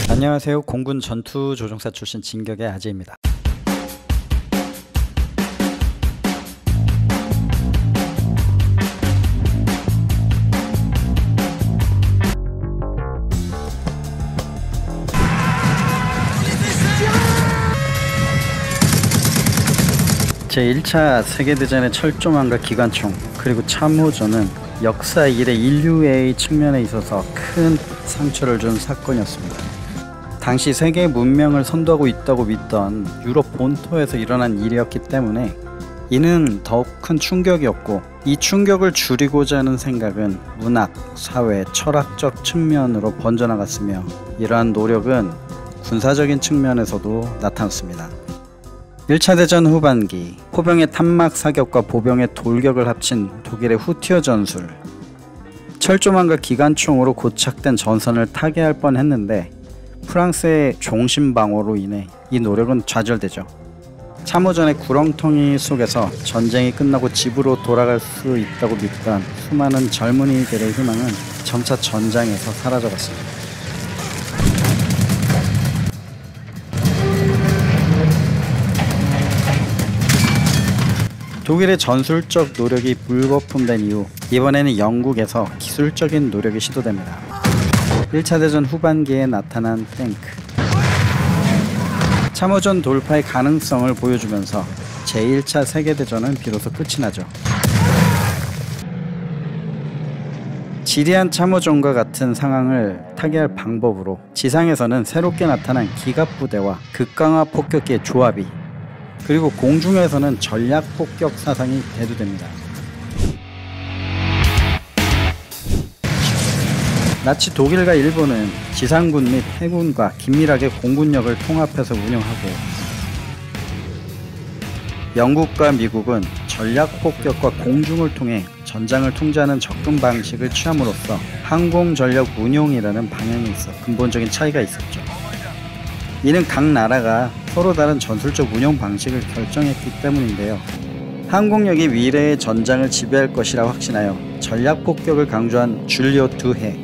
안녕하세요. 공군 전투조종사 출신 진격의 아재입니다. 제1차 세계대전의 철조망과 기관총 그리고 참호전은 역사 이래 인류의 측면에 있어서 큰 상처를 준 사건이었습니다. 당시 세계 문명을 선도하고 있다고 믿던 유럽 본토에서 일어난 일이었기 때문에 이는 더욱 큰 충격이었고, 이 충격을 줄이고자 하는 생각은 문학, 사회, 철학적 측면으로 번져나갔으며, 이러한 노력은 군사적인 측면에서도 나타났습니다. 1차 대전 후반기, 포병의 탄막 사격과 보병의 돌격을 합친 독일의 후티어 전술, 철조망과 기관총으로 고착된 전선을 타개할 뻔했는데 프랑스의 종신방어로 인해 이 노력은 좌절되죠. 참호전의 구렁텅이 속에서 전쟁이 끝나고 집으로 돌아갈 수 있다고 믿던 수많은 젊은이들의 희망은 점차 전장에서 사라져갔습니다. 독일의 전술적 노력이 불거품된 이후 이번에는 영국에서 기술적인 노력이 시도됩니다. 1차 대전 후반기에 나타난 탱크, 참호전 돌파의 가능성을 보여주면서 제1차 세계대전은 비로소 끝이 나죠. 지리한 참호전과 같은 상황을 타개할 방법으로 지상에서는 새롭게 나타난 기갑부대와 극강화 폭격기의 조합이, 그리고 공중에서는 전략폭격 사상이 대두됩니다. 나치 독일과 일본은 지상군 및 해군과 긴밀하게 공군력을 통합해서 운영하고, 영국과 미국은 전략폭격과 공중을 통해 전장을 통제하는 접근 방식을 취함으로써 항공전력 운용이라는 방향에 있어 근본적인 차이가 있었죠. 이는 각 나라가 서로 다른 전술적 운영 방식을 결정했기 때문인데요. 항공력이 미래의 전장을 지배할 것이라 확신하여 전략폭격을 강조한 줄리오 드해,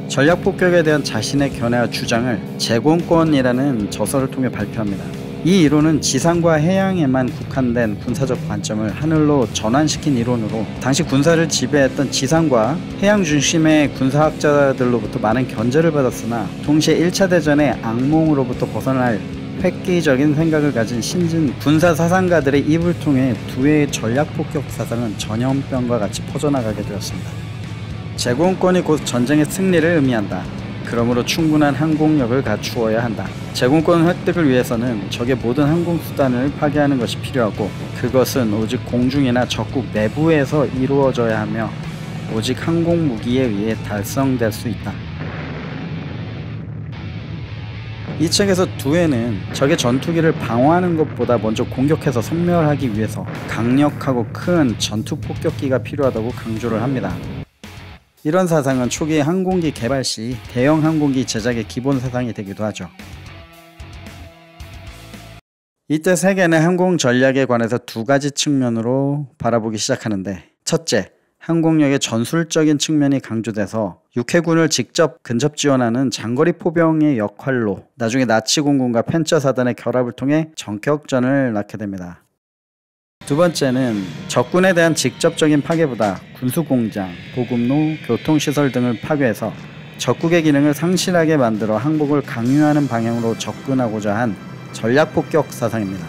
전략폭격에 대한 자신의 견해와 주장을 제공권이라는 저서를 통해 발표합니다. 이 이론은 지상과 해양에만 국한된 군사적 관점을 하늘로 전환시킨 이론으로, 당시 군사를 지배했던 지상과 해양 중심의 군사학자들로부터 많은 견제를 받았으나 동시에 1차 대전의 악몽으로부터 벗어날 획기적인 생각을 가진 신진 군사 사상가들의 입을 통해 두해의 전략폭격 사상은 전염병과 같이 퍼져나가게 되었습니다. 제공권이 곧 전쟁의 승리를 의미한다. 그러므로 충분한 항공력을 갖추어야 한다. 제공권 획득을 위해서는 적의 모든 항공수단을 파괴하는 것이 필요하고, 그것은 오직 공중이나 적국 내부에서 이루어져야 하며 오직 항공무기에 의해 달성될 수 있다. 이 책에서 두해는 적의 전투기를 방어하는 것보다 먼저 공격해서 섬멸하기 위해서 강력하고 큰 전투폭격기가 필요하다고 강조를 합니다. 이런 사상은 초기 항공기 개발 시 대형 항공기 제작의 기본 사상이 되기도 하죠. 이때 세계는 항공 전략에 관해서 두 가지 측면으로 바라보기 시작하는데, 첫째, 항공력의 전술적인 측면이 강조돼서 육해군을 직접 근접 지원하는 장거리 포병의 역할로 나중에 나치 공군과 펜처 사단의 결합을 통해 전격전을 낳게 됩니다. 두 번째는 적군에 대한 직접적인 파괴보다 군수공장, 보급로, 교통시설 등을 파괴해서 적국의 기능을 상실하게 만들어 항복을 강요하는 방향으로 접근하고자 한 전략폭격 사상입니다.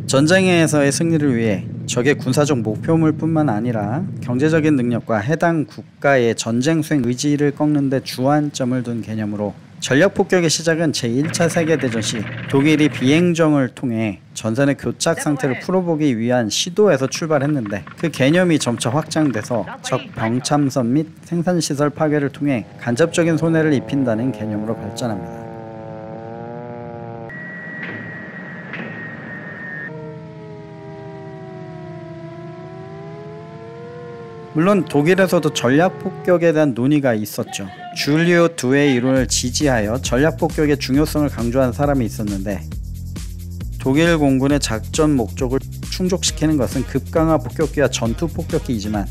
전쟁에서의 승리를 위해 적의 군사적 목표물 뿐만 아니라 경제적인 능력과 해당 국가의 전쟁 수행 의지를 꺾는 데 주안점을 둔 개념으로, 전략폭격의 시작은 제1차 세계대전 시 독일이 비행정을 통해 전선의 교착 상태를 풀어보기 위한 시도에서 출발했는데, 그 개념이 점차 확장돼서 적 병참선 및 생산시설 파괴를 통해 간접적인 손해를 입힌다는 개념으로 발전합니다. 물론 독일에서도 전략폭격에 대한 논의가 있었죠. 줄리오 드해의 이론을 지지하여 전략폭격의 중요성을 강조한 사람이 있었는데, 독일 공군의 작전 목적을 충족시키는 것은 급강화 폭격기와 전투 폭격기이지만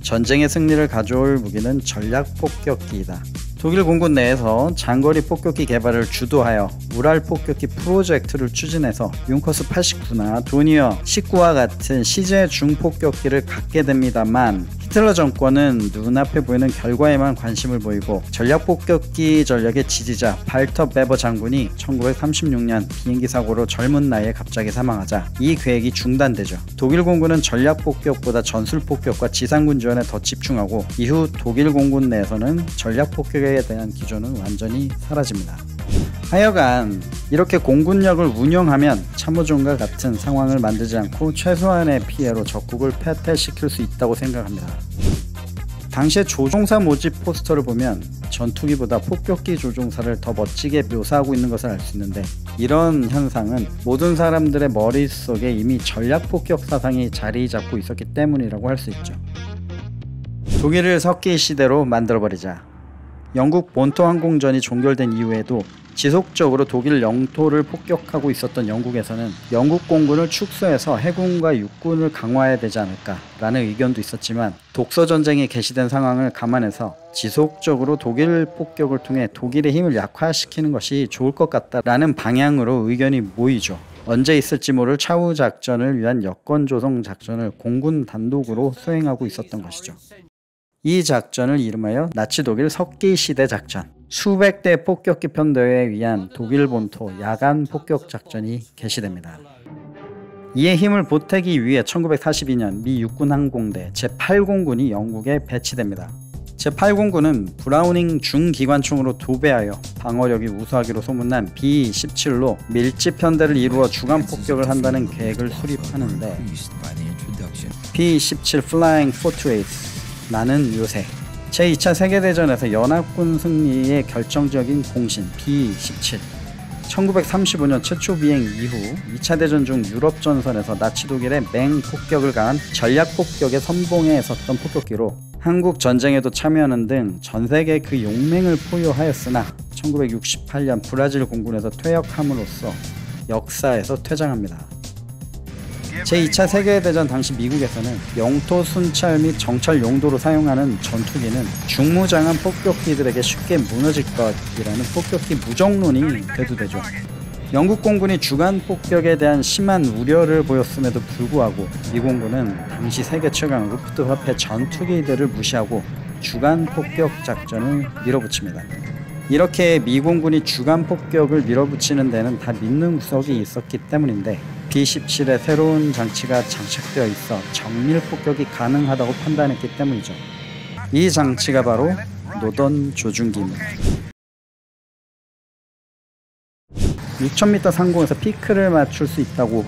전쟁의 승리를 가져올 무기는 전략 폭격기이다. 독일 공군 내에서 장거리 폭격기 개발을 주도하여 우랄 폭격기 프로젝트를 추진해서 융커스 89나 도니어 19와 같은 시제 중폭격기를 갖게 됩니다만 히틀러 정권은 눈앞에 보이는 결과에만 관심을 보이고 전략폭격기 전략의 지지자 발터 베버 장군이 1936년 비행기 사고로 젊은 나이에 갑자기 사망하자 이 계획이 중단되죠. 독일 공군은 전략폭격보다 전술폭격과 지상군 지원에 더 집중하고 이후 독일 공군 내에서는 전략폭격에 대한 기조는 완전히 사라집니다. 하여간 이렇게 공군력을 운영하면 참모전과 같은 상황을 만들지 않고 최소한의 피해로 적국을 패퇴시킬 수 있다고 생각합니다. 당시의 조종사 모집 포스터를 보면 전투기보다 폭격기 조종사를 더 멋지게 묘사하고 있는 것을 알 수 있는데 이런 현상은 모든 사람들의 머릿속에 이미 전략폭격 사상이 자리 잡고 있었기 때문이라고 할 수 있죠. 독일을 석기 시대로 만들어버리자. 영국 본토 항공전이 종결된 이후에도 지속적으로 독일 영토를 폭격하고 있었던 영국에서는 영국 공군을 축소해서 해군과 육군을 강화해야 되지 않을까라는 의견도 있었지만 독서전쟁이 개시된 상황을 감안해서 지속적으로 독일 폭격을 통해 독일의 힘을 약화시키는 것이 좋을 것 같다라는 방향으로 의견이 모이죠. 언제 있을지 모를 차후 작전을 위한 여건 조성 작전을 공군 단독으로 수행하고 있었던 것이죠. 이 작전을 이름하여 나치 독일 석기 시대 작전. 수백 대 폭격기 편대에 의한 독일 본토 야간 폭격 작전이 개시됩니다. 이에 힘을 보태기 위해 1942년 미 육군 항공대 제8공군이 영국에 배치됩니다. 제8공군은 브라우닝 중기관총으로 도배하여 방어력이 우수하기로 소문난 B-17로 밀집 편대를 이루어 주간 폭격을 한다는 계획을 수립하는데 B-17 Flying Fortress 나는 요새 제2차 세계대전에서 연합군 승리의 결정적인 공신 B-17 1935년 최초 비행 이후 2차 대전 중 유럽 전선에서 나치 독일의 맹폭격을 가한 전략 폭격에 선봉에 섰던 폭격기로 한국 전쟁에도 참여하는 등 전세계에 그 용맹을 포효하였으나 1968년 브라질 공군에서 퇴역함으로써 역사에서 퇴장합니다. 제2차 세계대전 당시 미국에서는 영토 순찰 및 정찰 용도로 사용하는 전투기는 중무장한 폭격기들에게 쉽게 무너질 것이라는 폭격기 무정론이 대두되죠. 영국 공군이 주간 폭격에 대한 심한 우려를 보였음에도 불구하고 미 공군은 당시 세계 최강 루프트와페 전투기들을 무시하고 주간 폭격 작전을 밀어붙입니다. 이렇게 미 공군이 주간 폭격을 밀어붙이는 데는 다 믿는 구석이 있었기 때문인데 B-17의 새로운 장치가 장착되어 있어 정밀 폭격이 가능하다고 판단했기 때문이죠. 이 장치가 바로 노던 조준기입니다. 6000m 상공에서 피크를 맞출 수 있다고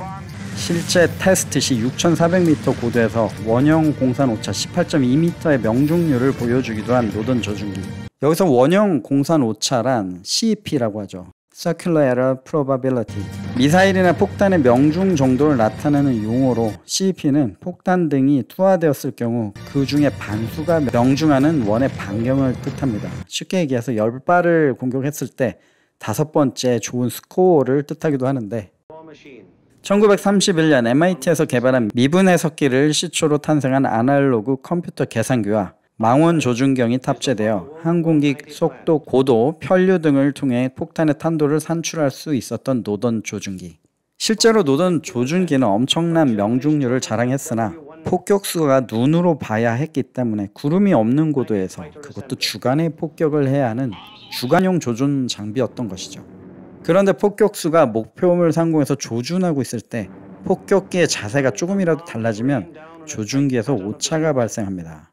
실제 테스트 시 6400m 고도에서 원형 공산 오차 18.2m의 명중률을 보여주기도 한 노던 조준기. 여기서 원형 공산 오차란 CEP라고 하죠. Circular Error Probability. 미사일이나 폭탄의 명중 정도를 나타내는 용어로 CEP는 폭탄 등이 투하되었을 경우 그 중에 반수가 명중하는 원의 반경을 뜻합니다. 쉽게 얘기해서 10발을 공격했을 때 5번째 좋은 스코어를 뜻하기도 하는데 1931년 MIT에서 개발한 미분 해석기를 시초로 탄생한 아날로그 컴퓨터 계산기와 망원 조준경이 탑재되어 항공기 속도, 고도, 편류 등을 통해 폭탄의 탄도를 산출할 수 있었던 노던 조준기. 실제로 노던 조준기는 엄청난 명중률을 자랑했으나 폭격수가 눈으로 봐야 했기 때문에 구름이 없는 고도에서 그것도 주간에 폭격을 해야 하는 주간용 조준 장비였던 것이죠. 그런데 폭격수가 목표물 상공에서 조준하고 있을 때 폭격기의 자세가 조금이라도 달라지면 조준기에서 오차가 발생합니다.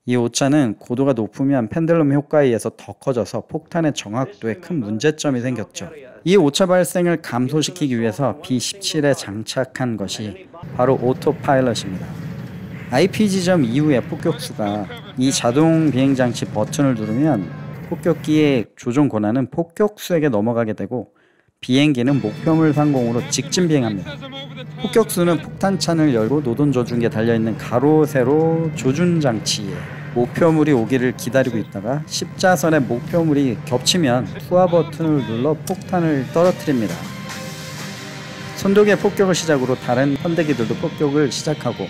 이 오차는 고도가 높으면 펜들럼 효과에 의해서 더 커져서 폭탄의 정확도에 큰 문제점이 생겼죠. 이 오차 발생을 감소시키기 위해서 B-17에 장착한 것이 바로 오토파일럿입니다. IP 지점 이후에 폭격수가 이 자동 비행장치 버튼을 누르면 폭격기의 조종 권한은 폭격수에게 넘어가게 되고 비행기는 목표물 상공으로 직진 비행합니다. 폭격수는 폭탄창을 열고 노던 조준기에 달려있는 가로 세로 조준 장치에 목표물이 오기를 기다리고 있다가 십자선에 목표물이 겹치면 투하 버튼을 눌러 폭탄을 떨어뜨립니다. 선독의 폭격을 시작으로 다른 선대기들도 폭격을 시작하고,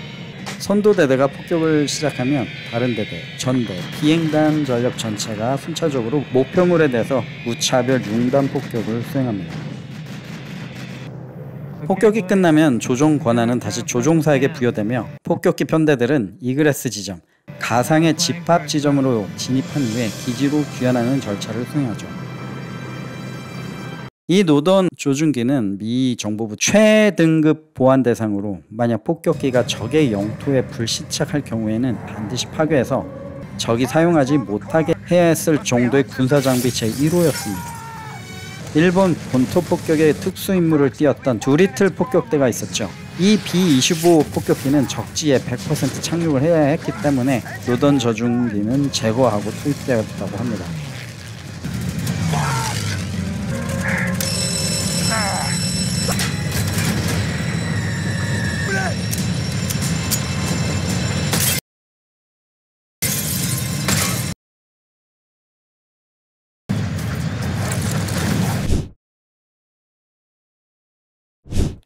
선도대대가 폭격을 시작하면 다른 대대, 전대, 비행단 전력 전체가 순차적으로 목표물에 대해서 무차별 융단 폭격을 수행합니다. 폭격이 끝나면 조종 권한은 다시 조종사에게 부여되며, 폭격기 편대들은 이그레스 지점, 가상의 집합 지점으로 진입한 후에 기지로 귀환하는 절차를 수행하죠. 이 노던 조준기는 미 정보부 최등급 보안 대상으로, 만약 폭격기가 적의 영토에 불시착할 경우에는 반드시 파괴해서 적이 사용하지 못하게 해야 했을 정도의 군사장비 제1호였습니다. 일본 본토 폭격의 특수 임무를 띄었던 두리틀 폭격대가 있었죠. 이 B-25 폭격기는 적지에 100% 착륙을 해야 했기 때문에 노던 저중기는 제거하고 투입되었다고 합니다.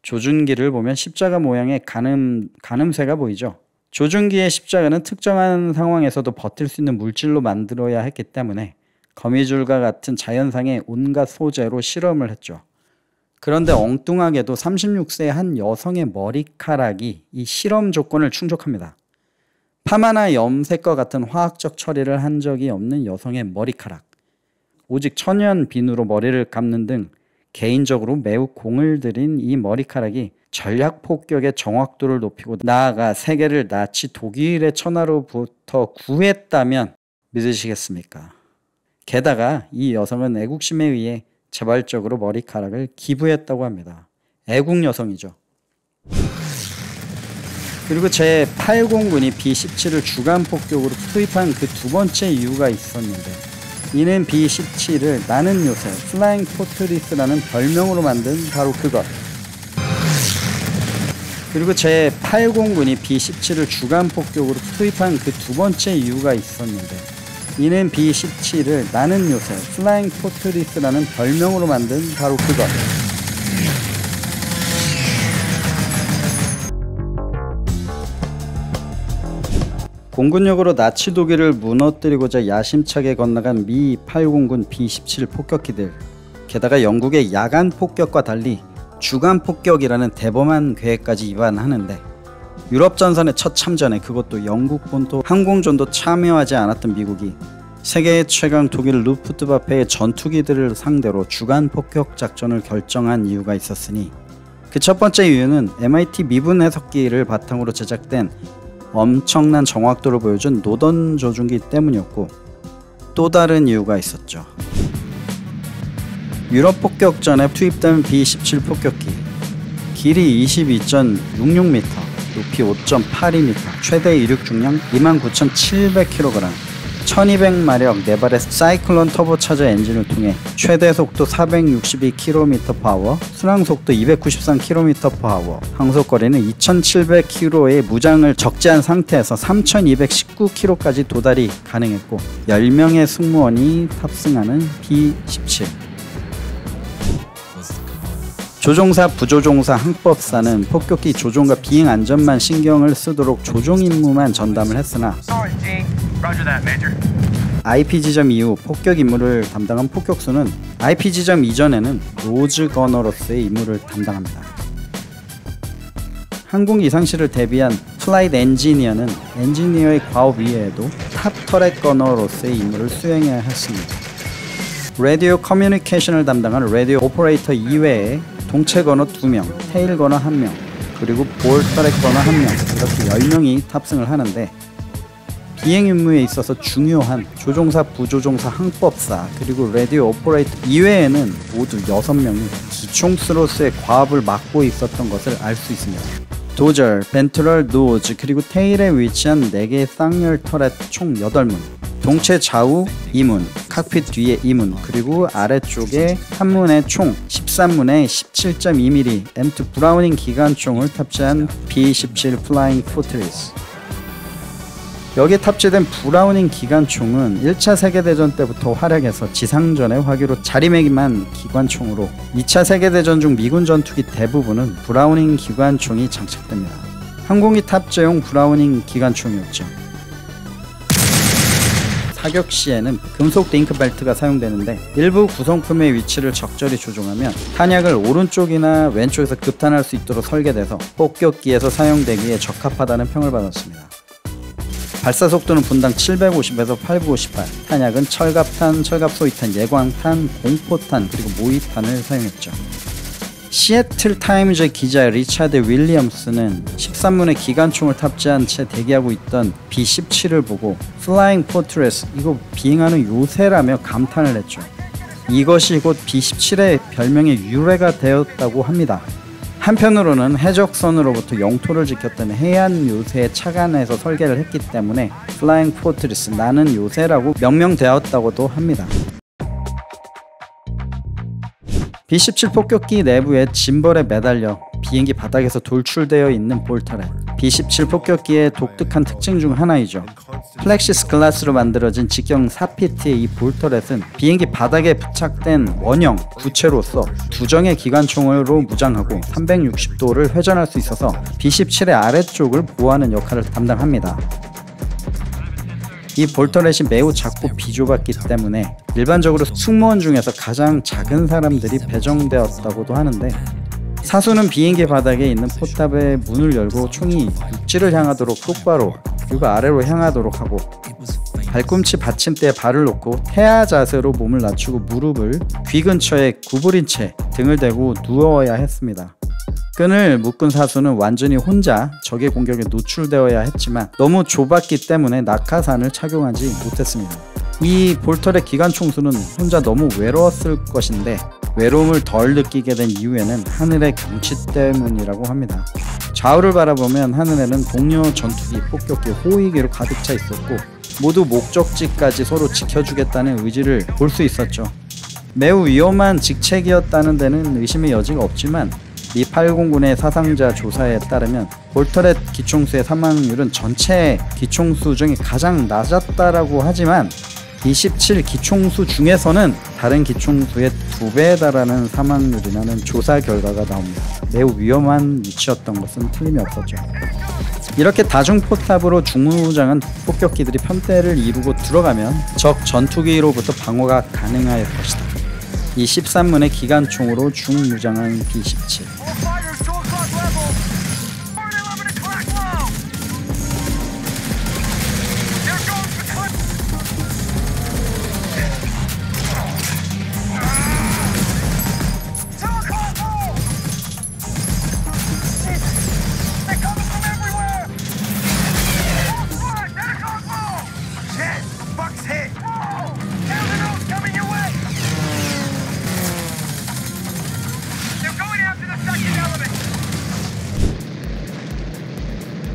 조준기를 보면 십자가 모양의 가늠쇠가 보이죠. 조준기의 십자가는 특정한 상황에서도 버틸 수 있는 물질로 만들어야 했기 때문에 거미줄과 같은 자연상의 온갖 소재로 실험을 했죠. 그런데 엉뚱하게도 36세의 한 여성의 머리카락이 이 실험 조건을 충족합니다. 파마나 염색과 같은 화학적 처리를 한 적이 없는 여성의 머리카락, 오직 천연 비누로 머리를 감는 등 개인적으로 매우 공을 들인 이 머리카락이 전략 폭격의 정확도를 높이고 나아가 세계를 나치 독일의 천하로부터 구했다면 믿으시겠습니까? 게다가 이 여성은 애국심에 의해 자발적으로 머리카락을 기부했다고 합니다. 애국 여성이죠. 그리고 제8공군이 B-17을 주간 폭격으로 투입한 그 두 번째 이유가 있었는데, 이는 B-17을 나는 요새 플라잉 포트리스라는 별명으로 만든 바로 그것. 그리고 제8공군이 B-17을 주간 폭격으로 투입한 그 두 번째 이유가 있었는데, 이는 B-17을 나는 요새 플라잉 포트리스라는 별명으로 만든 바로 그것. 공군력으로 나치 독일을 무너뜨리고자 야심차게 건너간 미 8공군 B-17 폭격기들, 게다가 영국의 야간 폭격과 달리 주간 폭격이라는 대범한 계획까지 위반하는데, 유럽 전선의 첫 참전에, 그것도 영국 본토 항공전도 참여하지 않았던 미국이 세계의 최강 독일 루프트와페의 전투기들을 상대로 주간 폭격 작전을 결정한 이유가 있었으니, 그 첫 번째 이유는 MIT 미분 해석기를 바탕으로 제작된 엄청난 정확도를 보여준 노던 조준기 때문이었고, 또 다른 이유가 있었죠. 유럽 폭격전에 투입된 B-17 폭격기, 길이 22.66m, 높이 5.82m, 최대 이륙 중량 29,700kg, 1200마력 4발의 사이클론 터보차저 엔진을 통해 최대 속도 462km/h, 순항 속도 293km/h, 항속거리는 2700km의 무장을 적재한 상태에서 3219km까지 도달이 가능했고, 10명의 승무원이 탑승하는 B-17. 조종사, 부조종사, 항법사는 폭격기 조종과 비행 안전만 신경을 쓰도록 조종 임무만 전담을 했으나, IP 지점 이후 폭격 임무를 담당한 폭격수는 IP 지점 이전에는 로즈 거너로서의 임무를 담당합니다. 항공 이상시를 대비한 플라이트 엔지니어는 엔지니어의 과업 이외에도 탑 터렛 거너로서의 임무를 수행해야 했습니다. 라디오 커뮤니케이션을 담당한 라디오 오퍼레이터 이외에 동체 거너 2명, 테일 거너 1명, 그리고 볼 터렛 거너 1명, 이렇게 10명이 탑승을 하는데, 비행 임무에 있어서 중요한 조종사, 부조종사, 항법사, 그리고 라디오 오퍼레이터 이외에는 모두 6명이 기총수로서의 과업을 맡고 있었던 것을 알 수 있습니다. 도절, 벤트럴 노즈, 그리고 테일에 위치한 4개의 쌍열 터렛 총 8문, 동체 좌우 2문, 칵핏 뒤에 2문, 그리고 아래쪽에 한 문에 총 13문의 17.2mm M2 브라우닝 기관총을 탑재한 B-17 플라잉 포트리스. 여기에 탑재된 브라우닝 기관총은 1차 세계대전 때부터 활약해서 지상전의 화기로 자리매김한 기관총으로 2차 세계대전 중 미군 전투기 대부분은 브라우닝 기관총이 장착됩니다. 항공기 탑재용 브라우닝 기관총이었죠. 사격 시에는 금속 링크벨트가 사용되는데 일부 구성품의 위치를 적절히 조종하면 탄약을 오른쪽이나 왼쪽에서 급탄할 수 있도록 설계돼서 폭격기에서 사용되기에 적합하다는 평을 받았습니다. 발사 속도는 분당 750에서 858, 탄약은 철갑탄, 철갑소위탄, 예광탄, 공포탄, 그리고 모의탄을 사용했죠. 시애틀 타임즈 기자 리차드 윌리엄스는 13문의 기관총을 탑재한 채 대기하고 있던 B-17을 보고 플라잉 포트레스, 이거 비행하는 요새라며 감탄을 했죠. 이것이 곧 B-17의 별명의 유래가 되었다고 합니다. 한편으로는 해적선으로부터 영토를 지켰던 해안 요새에 착안해서 설계를 했기 때문에 플라잉 포트레스, 나는 요새라고 명명되었다고도 합니다. B-17 폭격기 내부에 짐벌에 매달려 비행기 바닥에서 돌출되어 있는 볼터렛, B-17 폭격기의 독특한 특징 중 하나이죠. 플렉시스 글라스로 만들어진 직경 4피트의 이 볼터렛은 비행기 바닥에 부착된 원형 구체로서 두 정의 기관총으로 무장하고 360도를 회전할 수 있어서 B-17의 아래쪽을 보호하는 역할을 담당합니다. 이 볼터렛이 매우 작고 비좁았기 때문에 일반적으로 승무원 중에서 가장 작은 사람들이 배정되었다고도 하는데, 사수는 비행기 바닥에 있는 포탑의 문을 열고 총이 육지를 향하도록 똑바로 그리고 아래로 향하도록 하고, 발꿈치 받침대에 발을 놓고 태아 자세로 몸을 낮추고 무릎을 귀 근처에 구부린 채 등을 대고 누워야 했습니다. 끈을 묶은 사수는 완전히 혼자 적의 공격에 노출되어야 했지만 너무 좁았기 때문에 낙하산을 착용하지 못했습니다. 이 볼터렛 기관총수는 혼자 너무 외로웠을 것인데 외로움을 덜 느끼게 된 이유에는 하늘의 경치 때문이라고 합니다. 좌우를 바라보면 하늘에는 동료 전투기, 폭격기, 호위기로 가득 차 있었고 모두 목적지까지 서로 지켜주겠다는 의지를 볼 수 있었죠. 매우 위험한 직책이었다는 데는 의심의 여지가 없지만 미 8공군의 사상자 조사에 따르면 볼터렛 기총수의 사망률은 전체 기총수 중에 가장 낮았다라고 하지만 B-17 기총수 중에서는 다른 기총수의 2배에 달하는 사망률이라는 조사 결과가 나옵니다. 매우 위험한 위치였던 것은 틀림이 없었죠. 이렇게 다중포탑으로 중무장한 폭격기들이 편대를 이루고 들어가면 적 전투기로부터 방어가 가능할 것이다. 이 13문의 기관총으로 중무장한 B-17.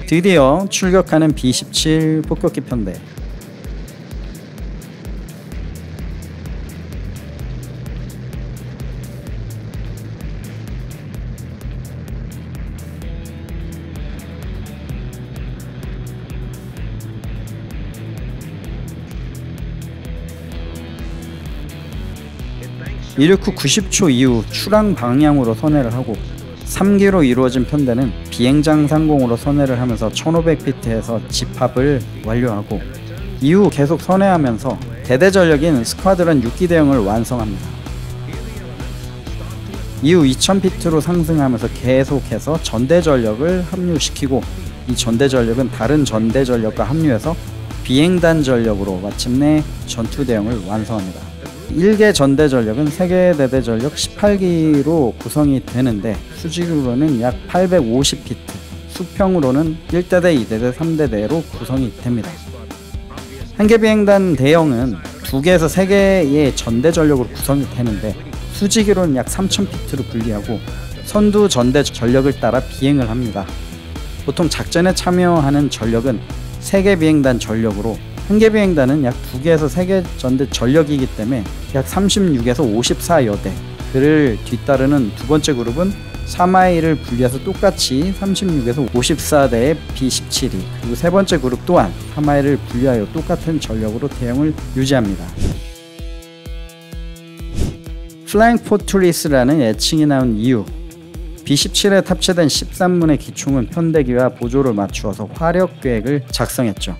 드디어 출격하는 B-17 폭격기 편대. 이륙 후 90초 이후 출항 방향으로 선회를 하고 3기로 이루어진 편대는 비행장 상공으로 선회를 하면서 1500피트에서 집합을 완료하고 이후 계속 선회하면서 대대 전력인 스쿼드론 6기 대형을 완성합니다. 이후 2000피트로 상승하면서 계속해서 전대 전력을 합류시키고 이 전대 전력은 다른 전대 전력과 합류해서 비행단 전력으로 마침내 전투 대형을 완성합니다. 1개 전대 전력은 3개 대대 전력 18기로 구성이 되는데 수직으로는 약 850피트, 수평으로는 1대대, 2대대, 3대대로 구성이 됩니다. 한개 비행단 대형은 2개에서 3개의 전대 전력으로 구성이 되는데 수직으로는 약 3000피트로 분리하고 선두 전대 전력을 따라 비행을 합니다. 보통 작전에 참여하는 전력은 3개 비행단 전력으로 한개 비행단은 약 2개에서 3개 전대 전력이기 때문에 약 36에서 54여대, 그를 뒤따르는 두 번째 그룹은 3I를 분리해서 똑같이 36에서 54대의 B-17이, 그리고 세 번째 그룹 또한 3I를 분리하여 똑같은 전력으로 대응을 유지합니다. 플라잉 포트리스라는 애칭이 나온 이유, B-17에 탑재된 13문의 기총은 편대기와 보조를 맞추어서 화력 계획을 작성했죠.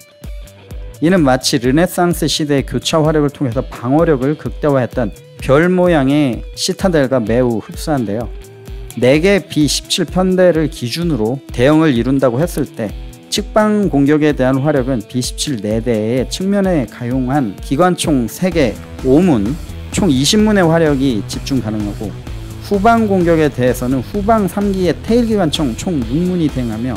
이는 마치 르네상스 시대의 교차 화력을 통해서 방어력을 극대화했던 별 모양의 시타델과 매우 흡사한데요. 4개 B-17 편대를 기준으로 대응을 이룬다고 했을 때 측방 공격에 대한 화력은 B-17 4대의 측면에 가용한 기관총 3개 5문, 총 20문의 화력이 집중 가능하고, 후방 공격에 대해서는 후방 3기의 테일 기관총 총 6문이 대응하며,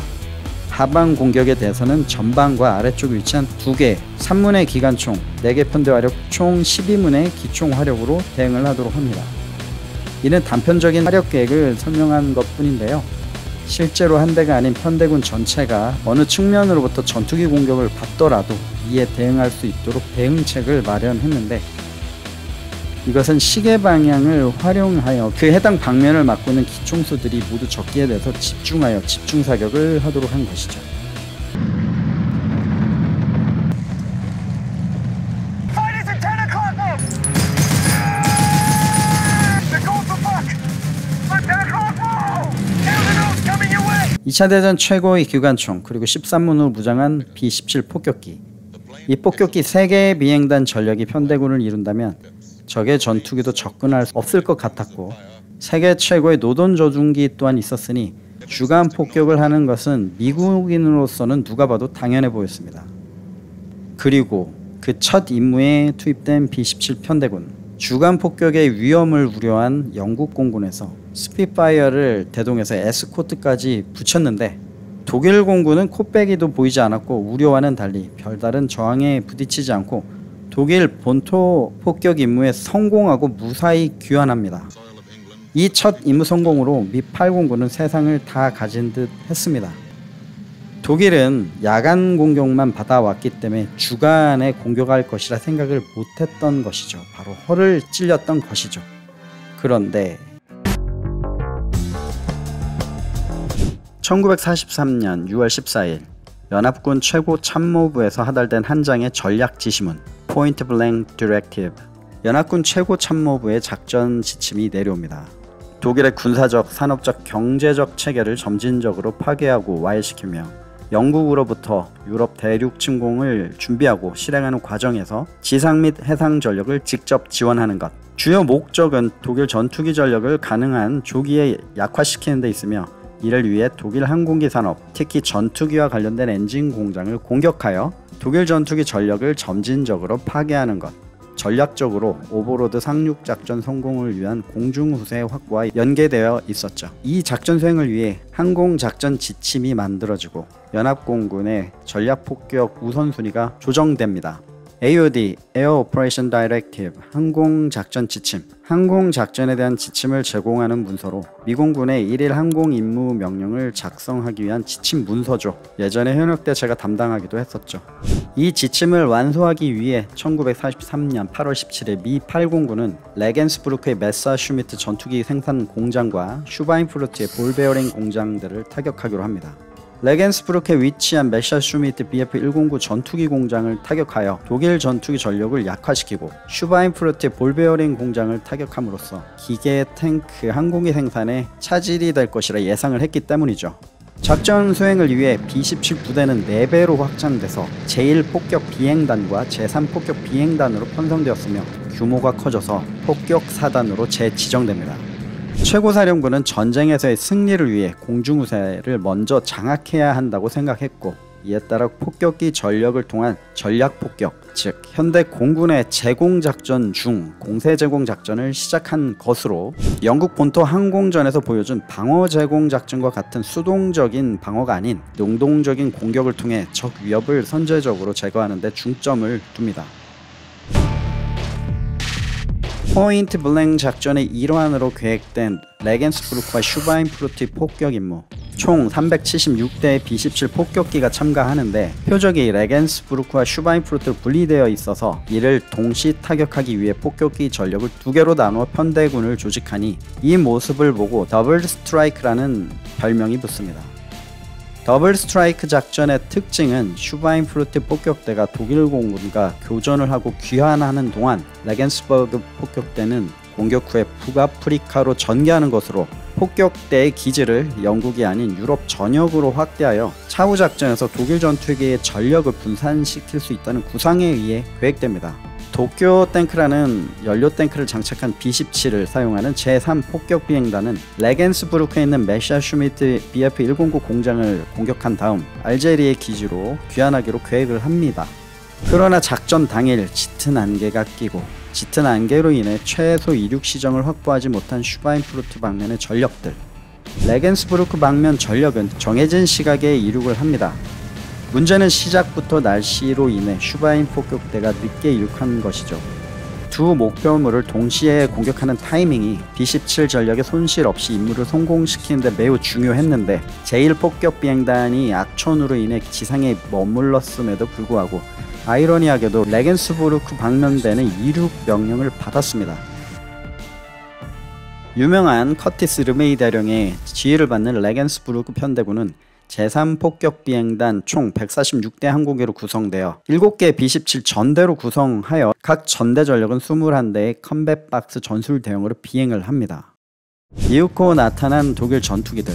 하방 공격에 대해서는 전방과 아래쪽에 위치한 2개 3문의 기관총 4개 편대 화력 총 12문의 기총 화력으로 대응을 하도록 합니다. 이는 단편적인 화력 계획을 설명한 것 뿐인데요. 실제로 한 대가 아닌 편대군 전체가 어느 측면으로부터 전투기 공격을 받더라도 이에 대응할 수 있도록 대응책을 마련했는데, 이것은 시계 방향을 활용하여 그 해당 방면을 맡고 있는 기총수들이 모두 적기에 대해서 집중하여 집중 사격을 하도록 한 것이죠. 이 차 대전 최고의 기관총, 그리고 13문으로 무장한 B-17 폭격기. 이 폭격기 3개의 비행단 전력이 편대군을 이룬다면 적의 전투기도 접근할 수 없을 것 같았고, 세계 최고의 노돈 조준기 또한 있었으니 주간 폭격을 하는 것은 미국인으로서는 누가 봐도 당연해 보였습니다. 그리고 그 첫 임무에 투입된 B-17 편대군, 주간 폭격의 위험을 우려한 영국 공군에서 스피파이어를 대동해서 에스코트까지 붙였는데, 독일 공군은 코빼기도 보이지 않았고 우려와는 달리 별다른 저항에 부딪히지 않고 독일 본토 폭격 임무에 성공하고 무사히 귀환합니다. 이 첫 임무 성공으로 미 8공군은 세상을 다 가진 듯 했습니다. 독일은 야간 공격만 받아왔기 때문에 주간에 공격할 것이라 생각을 못했던 것이죠. 바로 허를 찔렸던 것이죠. 그런데 1943년 6월 14일 연합군 최고 참모부에서 하달된 한 장의 전략 지시문, Point Blank Directive, 연합군 최고 참모부의 작전 지침이 내려옵니다. 독일의 군사적, 산업적, 경제적 체계를 점진적으로 파괴하고 와해시키며 영국으로부터 유럽 대륙 침공을 준비하고 실행하는 과정에서 지상 및 해상 전력을 직접 지원하는 것. 주요 목적은 독일 전투기 전력을 가능한 조기에 약화시키는 데 있으며, 이를 위해 독일 항공기 산업, 특히 전투기와 관련된 엔진 공장을 공격하여 독일 전투기 전력을 점진적으로 파괴하는 것. 전략적으로 오버로드 상륙 작전 성공을 위한 공중 후세 확보와 연계되어 있었죠. 이 작전 수행을 위해 항공 작전 지침이 만들어지고 연합공군의 전략 폭격 우선순위가 조정됩니다. AOD, Air Operation Directive, 항공작전 지침. 항공작전에 대한 지침을 제공하는 문서로 미공군의 1일 항공임무 명령을 작성하기 위한 지침 문서죠. 예전에 현역 때 제가 담당하기도 했었죠. 이 지침을 완수하기 위해 1943년 8월 17일 미 8공군은 레겐스부르크의 메사슈미트 전투기 생산 공장과 슈바인프루트의 볼베어링 공장들을 타격하기로 합니다. 레겐스부르크에 위치한 메사슈미트 BF-109 전투기 공장을 타격하여 독일 전투기 전력을 약화시키고, 슈바인프루트의 볼베어링 공장을 타격함으로써 기계, 탱크, 항공기 생산에 차질이 될 것이라 예상을 했기 때문이죠. 작전 수행을 위해 B-17 부대는 4배로 확장돼서 제1폭격 비행단과 제3폭격 비행단으로 편성되었으며 규모가 커져서 폭격사단으로 재지정됩니다. 최고사령부는 전쟁에서의 승리를 위해 공중우세를 먼저 장악해야 한다고 생각했고, 이에 따라 폭격기 전력을 통한 전략폭격, 즉 현대 공군의 제공작전 중 공세제공작전을 시작한 것으로, 영국 본토 항공전에서 보여준 방어제공작전과 같은 수동적인 방어가 아닌 능동적인 공격을 통해 적 위협을 선제적으로 제거하는 데 중점을 둡니다. 포인트 블랭 작전의 일환으로 계획된 레겐스부르크와 슈바인프루트의 폭격 임무. 총 376대의 B-17 폭격기가 참가하는데 표적이 레겐스부르크와 슈바인프루트로 분리되어 있어서 이를 동시 타격하기 위해 폭격기 전력을 2개로 나누어 편대군을 조직하니 이 모습을 보고 더블 스트라이크라는 별명이 붙습니다. 더블 스트라이크 작전의 특징은 슈바인프루트 폭격대가 독일 공군과 교전을 하고 귀환하는 동안 레겐스버그 폭격대는 공격 후에 북아프리카로 전개하는 것으로 폭격대의 기지를 영국이 아닌 유럽 전역으로 확대하여 차후 작전에서 독일 전투기의 전력을 분산시킬 수 있다는 구상에 의해 계획됩니다. 도쿄 탱크라는 연료 탱크를 장착한 B-17을 사용하는 제3 폭격 비행단은 레겐스부르크에 있는 메샤슈미트 BF-109 공장을 공격한 다음 알제리의 기지로 귀환하기로 계획을 합니다. 그러나 작전 당일 짙은 안개가 끼고 짙은 안개로 인해 최소 이륙 시정을 확보하지 못한 슈바인프루트 방면의 전력들, 레겐스부르크 방면 전력은 정해진 시각에 이륙을 합니다. 문제는 시작부터 날씨로 인해 슈바인 폭격대가 늦게 이륙한 것이죠. 두 목표물을 동시에 공격하는 타이밍이 B-17 전력의 손실 없이 임무를 성공시키는 데 매우 중요했는데 제1폭격 비행단이 악천후로 인해 지상에 머물렀음에도 불구하고 아이러니하게도 레겐스부르크 방면대는 이륙 명령을 받았습니다. 유명한 커티스 르메이 대령의 지휘를 받는 레겐스부르크 편대군은 제3폭격 비행단 총 146대 항공기로 구성되어 7개 B-17 전대로 구성하여 각 전대 전력은 21대의 컴뱃 박스 전술 대형으로 비행을 합니다. 이윽고 나타난 독일 전투기들.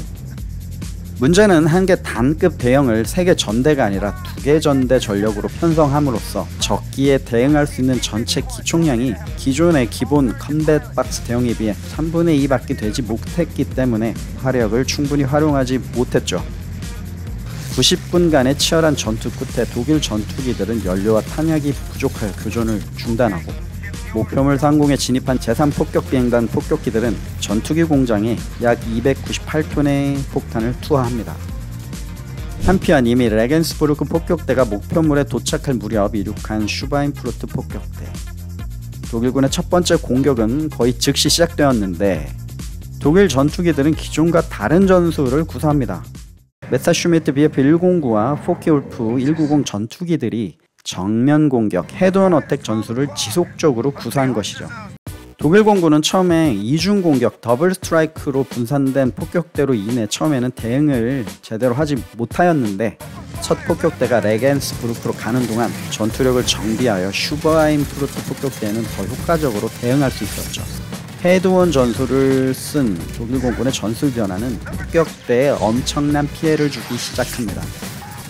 문제는 한 개 단급 대형을 3개 전대가 아니라 2개 전대 전력으로 편성함으로써 적기에 대응할 수 있는 전체 기총량이 기존의 기본 컴뱃 박스 대형에 비해 3분의 2밖에 되지 못했기 때문에 화력을 충분히 활용하지 못했죠. 90분간의 치열한 전투 끝에 독일 전투기들은 연료와 탄약이 부족하여 교전을 중단하고 목표물 상공에 진입한 제3폭격 비행단 폭격기들은 전투기 공장에 약 298톤의 폭탄을 투하합니다. 한편 이미 레겐스부르크 폭격대가 목표물에 도착할 무렵 이륙한 슈바인프루트 폭격대. 독일군의 첫 번째 공격은 거의 즉시 시작되었는데 독일 전투기들은 기존과 다른 전술을 구사합니다. 메사슈미트 BF-109와 포케울프 190 전투기들이 정면 공격, 헤드온 어택 전술을 지속적으로 구사한 것이죠. 독일 공군은 처음에 이중 공격, 더블 스트라이크로 분산된 폭격대로 인해 처음에는 대응을 제대로 하지 못하였는데 첫 폭격대가 레겐스부르크로 가는 동안 전투력을 정비하여 슈바인프루트 폭격대에는 더 효과적으로 대응할 수 있었죠. 헤드온 전술을 쓴 독일 공군의 전술 변화는 폭격대에 엄청난 피해를 주기 시작합니다.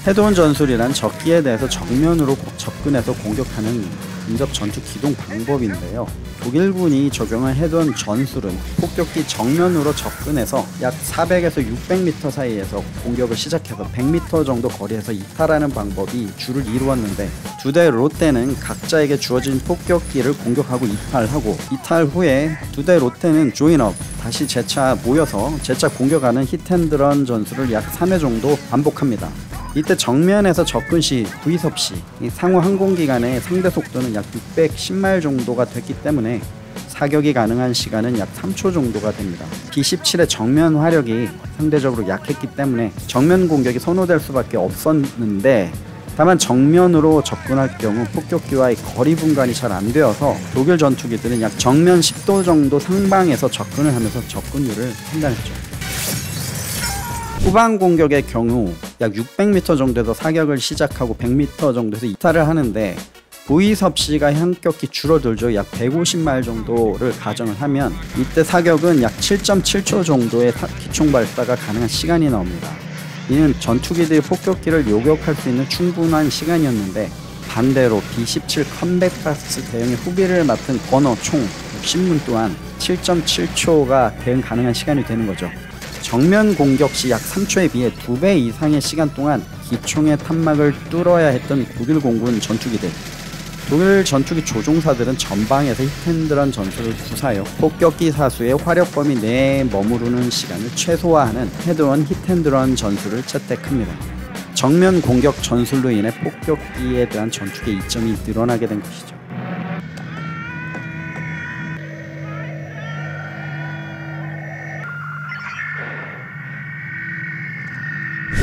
헤드온 전술이란 적기에 대해서 정면으로 접근해서 공격하는 근접 전투 기동 방법인데요. 독일군이 적용한 헤드온 전술은 폭격기 정면으로 접근해서 약 400에서 600m 사이에서 공격을 시작해서 100m 정도 거리에서 이탈하는 방법이 주를 이루었는데 두 대 롯데는 각자에게 주어진 폭격기를 공격하고 이탈하고 이탈 후에 두 대 롯데는 조인업 다시 재차 모여서 재차 공격하는 히트앤드런 전술을 약 3회 정도 반복합니다. 이때 정면에서 접근 시 구이섭 시 상호 항공기 간의 상대 속도는 약 610마일 정도가 됐기 때문에 사격이 가능한 시간은 약 3초 정도가 됩니다. B-17의 정면 화력이 상대적으로 약했기 때문에 정면 공격이 선호될 수밖에 없었는데 다만 정면으로 접근할 경우 폭격기와의 거리 분간이 잘 안 되어서 독일 전투기들은 약 정면 10도 정도 상방에서 접근을 하면서 접근율을 판단했죠. 후방 공격의 경우 약 600m 정도에서 사격을 시작하고 100m 정도에서 이탈을 하는데 구이섭씨가 현격히 줄어들죠. 약 150마일 정도를 가정을 하면 이때 사격은 약 7.7초 정도의 기총 발사가 가능한 시간이 나옵니다. 이는 전투기들이 폭격기를 요격할 수 있는 충분한 시간이었는데 반대로 B-17 컴뱃박스 대형의 후비를 맡은 버너 총 60문 또한 7.7초가 대응 가능한 시간이 되는 거죠. 정면 공격 시 약 3초에 비해 2배 이상의 시간 동안 기총의 탄막을 뚫어야 했던 독일 공군 전투기들. 독일 전투기 조종사들은 전방에서 히트앤드런 전술을 구사하여 폭격기 사수의 화력 범위 내에 머무르는 시간을 최소화하는 헤드온 히트앤드런 전술을 채택합니다. 정면 공격 전술로 인해 폭격기에 대한 전투기의 이점이 늘어나게 된 것이죠.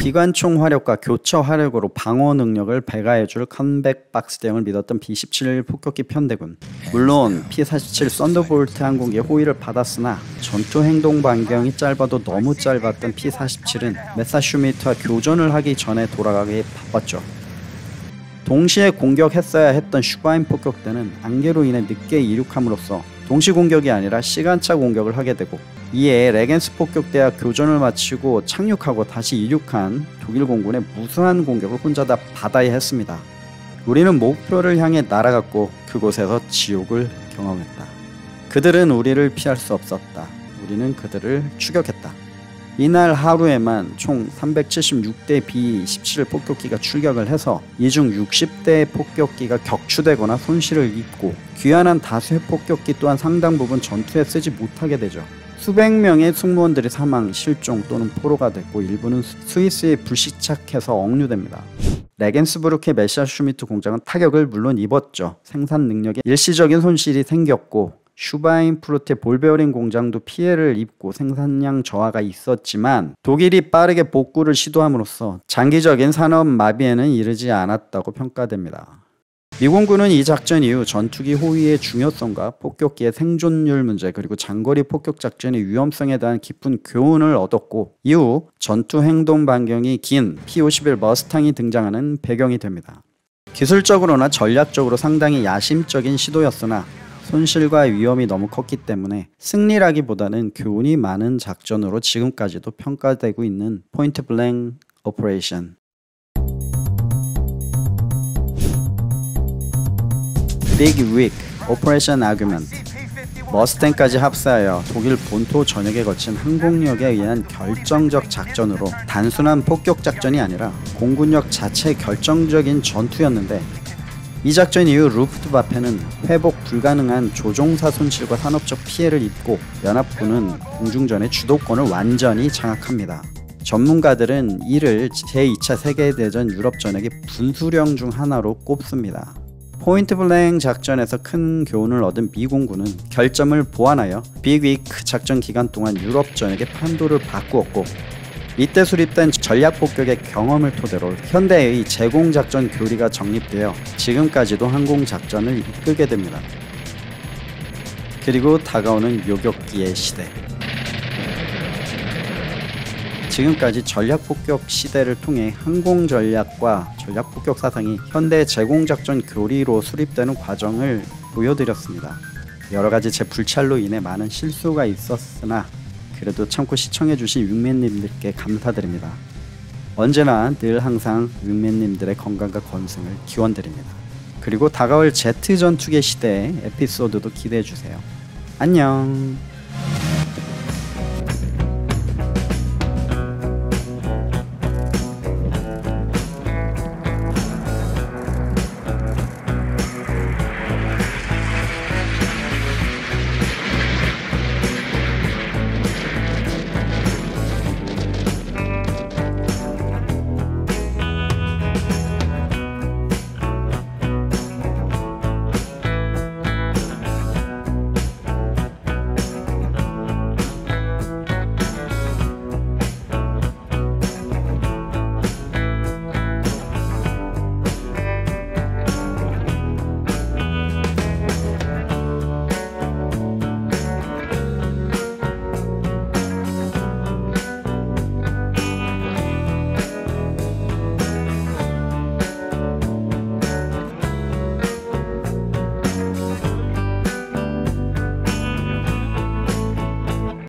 기관총 화력과 교처 화력으로 방어 능력을 배가해줄 컴백 박스대형을 믿었던 B-17 폭격기 편대군. 물론 P-47 썬더볼트 항공기의 호위를 받았으나 전투 행동 반경이 짧아도 너무 짧았던 P-47은 메사슈미트와 교전을 하기 전에 돌아가기 바빴죠. 동시에 공격했어야 했던 슈바인 폭격대는 안개로 인해 늦게 이륙함으로써 동시 공격이 아니라 시간차 공격을 하게 되고, 이에 레겐스 폭격대와 교전을 마치고 착륙하고 다시 이륙한 독일 공군의 무수한 공격을 혼자 다 받아야 했습니다. 우리는 목표를 향해 날아갔고 그곳에서 지옥을 경험했다. 그들은 우리를 피할 수 없었다. 우리는 그들을 추격했다. 이날 하루에만 총 376대 B-17 폭격기가 출격을 해서 이 중 60대의 폭격기가 격추되거나 손실을 입고, 귀환한 다수의 폭격기 또한 상당 부분 전투에 쓰지 못하게 되죠. 수백 명의 승무원들이 사망, 실종 또는 포로가 됐고, 일부는 스위스에 불시착해서 억류됩니다. 레겐스부르크의 메사슈미트 공장은 타격을 물론 입었죠. 생산 능력에 일시적인 손실이 생겼고, 슈바인프루트의 볼베어링 공장도 피해를 입고 생산량 저하가 있었지만, 독일이 빠르게 복구를 시도함으로써 장기적인 산업 마비에는 이르지 않았다고 평가됩니다. 미공군은 이 작전 이후 전투기 호위의 중요성과 폭격기의 생존율 문제, 그리고 장거리 폭격 작전의 위험성에 대한 깊은 교훈을 얻었고, 이후 전투 행동 반경이 긴 P-51 머스탕이 등장하는 배경이 됩니다. 기술적으로나 전략적으로 상당히 야심적인 시도였으나 손실과 위험이 너무 컸기 때문에 승리라기보다는 교훈이 많은 작전으로 지금까지도 평가되고 있는 포인트 블랭 오퍼레이션. 빅 윅 오퍼레이션 아규먼트. 머스탱까지 합사하여 독일 본토 전역에 거친 항공력에 의한 결정적 작전으로 단순한 폭격 작전이 아니라 공군력 자체의 결정적인 전투였는데, 이 작전 이후 루프트와페는 회복 불가능한 조종사 손실과 산업적 피해를 입고 연합군은 공중전의 주도권을 완전히 장악합니다. 전문가들은 이를 제2차 세계대전 유럽 전역의 분수령 중 하나로 꼽습니다. 포인트 블랭 작전에서 큰 교훈을 얻은 미공군은 결점을 보완하여 빅 윅 작전 기간 동안 유럽 전역의 판도를 바꾸었고, 이때 수립된 전략 폭격의 경험을 토대로 현대의 제공작전 교리가 정립되어 지금까지도 항공작전을 이끌게 됩니다. 그리고 다가오는 요격기의 시대. 지금까지 전략폭격 시대를 통해 항공전략과 전략폭격 사상이 현대 제공작전 교리로 수립되는 과정을 보여드렸습니다. 여러가지 제 불찰로 인해 많은 실수가 있었으나 그래도 참고 시청해주신 윙맨님들께 감사드립니다. 언제나 늘 항상 윙맨님들의 건강과 건승을 기원드립니다. 그리고 다가올 Z 전투기 시대의 에피소드도 기대해주세요. 안녕.